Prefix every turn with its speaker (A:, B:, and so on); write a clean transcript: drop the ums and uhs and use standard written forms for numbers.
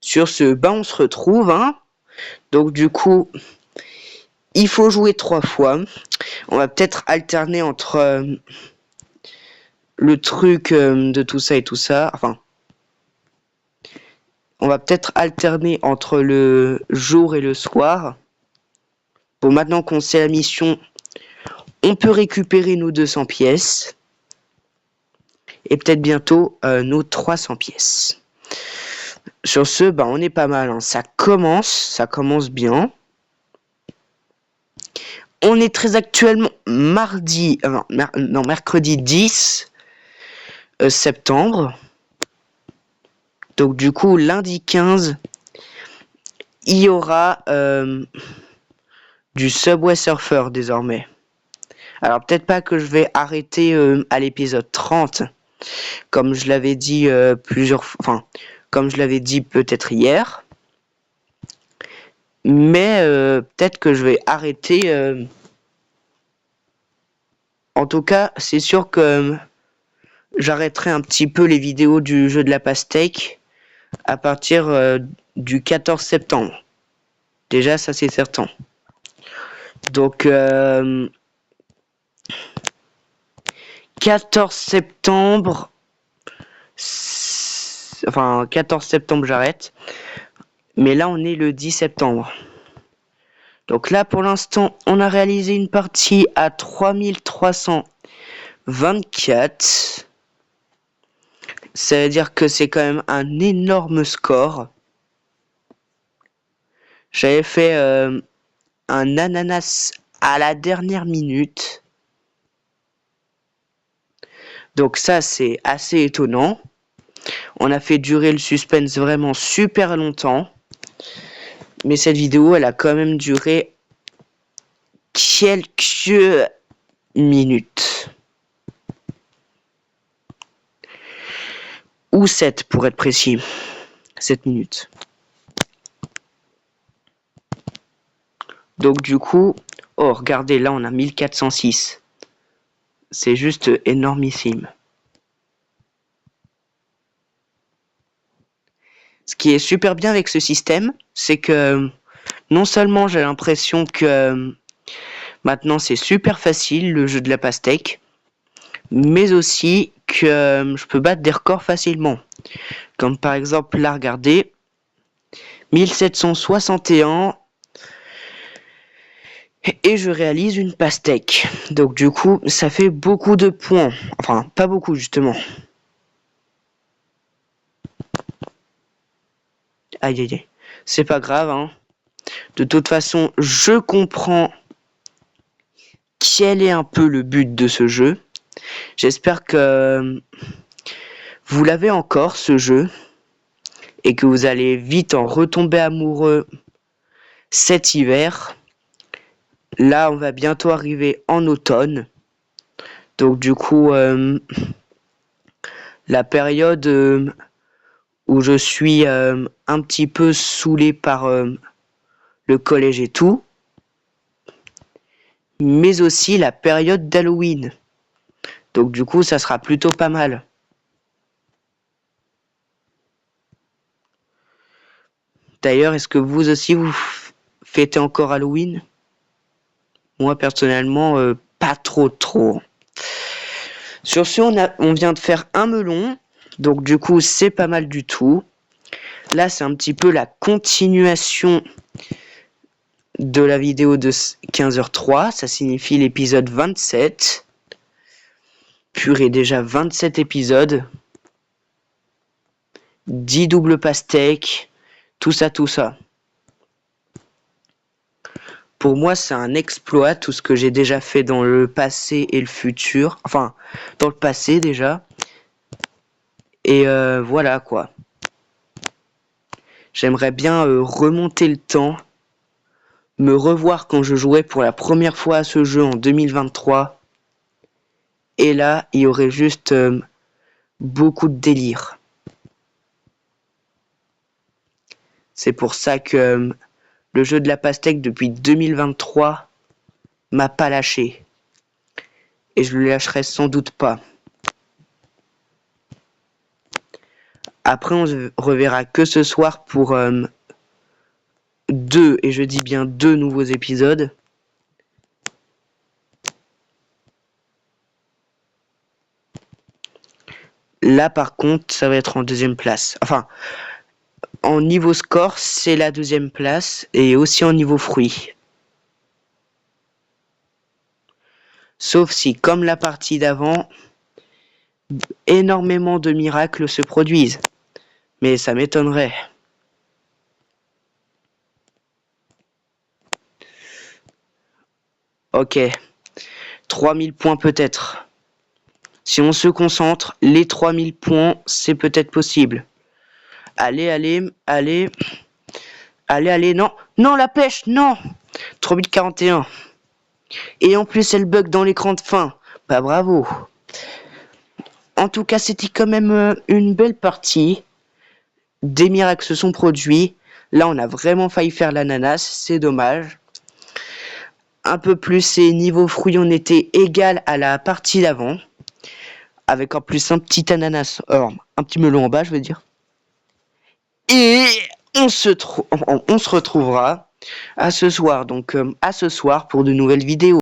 A: Sur ce, on se retrouve, hein. Donc du coup, il faut jouer 3 fois. On va peut-être alterner entre le truc de tout ça et tout ça. Enfin, on va peut-être alterner entre le jour et le soir. Bon, maintenant qu'on sait la mission, on peut récupérer nos 200 pièces. Et peut-être bientôt nos 300 pièces. Sur ce, on est pas mal, hein. Ça commence bien. On est très actuellement mercredi 10 septembre. Donc du coup, lundi 15, il y aura du Subway Surfer désormais. Alors peut-être pas que je vais arrêter à l'épisode 30, comme je l'avais dit comme je l'avais dit peut-être hier. Mais peut-être que je vais arrêter. En tout cas, c'est sûr que j'arrêterai un petit peu les vidéos du jeu de la pastèque à partir du 14 septembre. Déjà, ça c'est certain. Donc, 14 septembre... Enfin, 14 septembre, j'arrête. Mais là, on est le 10 septembre. Donc là, pour l'instant, on a réalisé une partie à 3324. Ça veut dire que c'est quand même un énorme score. J'avais fait un ananas à la dernière minute. Donc ça, c'est assez étonnant. On a fait durer le suspense vraiment super longtemps. Mais cette vidéo, elle a quand même duré quelques minutes. Ou 7 pour être précis. 7 minutes. Donc du coup, oh regardez, là on a 1406. C'est juste énormissime. Ce qui est super bien avec ce système, c'est que non seulement j'ai l'impression que maintenant c'est super facile le jeu de la pastèque, mais aussi que je peux battre des records facilement. Comme par exemple là, regardez, 1761 et je réalise une pastèque. Donc du coup, ça fait beaucoup de points. Enfin, pas beaucoup justement. Aïe aïe aïe. C'est pas grave, hein. De toute façon, je comprends quel est un peu le but de ce jeu. J'espère que vous l'avez encore, ce jeu, et que vous allez vite en retomber amoureux cet hiver. Là, on va bientôt arriver en automne. Donc du coup, la période où je suis un petit peu saoulé par le collège et tout, mais aussi la période d'Halloween. Donc du coup, ça sera plutôt pas mal. D'ailleurs, est-ce que vous aussi, vous fêtez encore Halloween? Moi, personnellement, pas trop. Sur ce, on vient de faire un melon. Donc du coup, c'est pas mal du tout. Là, c'est un petit peu la continuation de la vidéo de 15h03. Ça signifie l'épisode 27. Purée, déjà 27 épisodes. 10 doubles pastèques. Tout ça. Pour moi, c'est un exploit, tout ce que j'ai déjà fait dans le passé et le futur. Enfin, dans le passé déjà. Et voilà quoi. J'aimerais bien remonter le temps. Me revoir quand je jouais pour la première fois à ce jeu en 2023. Et là, il y aurait juste beaucoup de délire. C'est pour ça que le jeu de la pastèque depuis 2023 m'a pas lâché. Et je le lâcherai sans doute pas. Après, on se reverra que ce soir pour 2, et je dis bien 2 nouveaux épisodes. Là, par contre, ça va être en deuxième place. Enfin, en niveau score, c'est la deuxième place, et aussi en niveau fruits. Sauf si, comme la partie d'avant, énormément de miracles se produisent. Mais ça m'étonnerait. Ok. 3000 points peut-être. Si on se concentre, les 3000 points, c'est peut-être possible. Allez, allez, allez. Allez, allez, non. Non, la pêche, non. 3041. Et en plus, elle bug dans l'écran de fin. Bah bravo. En tout cas, c'était quand même une belle partie. Des miracles se sont produits. Là, on a vraiment failli faire l'ananas. C'est dommage. Un peu plus, et niveau fruits, on était égal à la partie d'avant. Avec en plus un petit ananas. Un petit melon en bas, je veux dire. Et on se retrouvera à ce soir. Donc, à ce soir pour de nouvelles vidéos.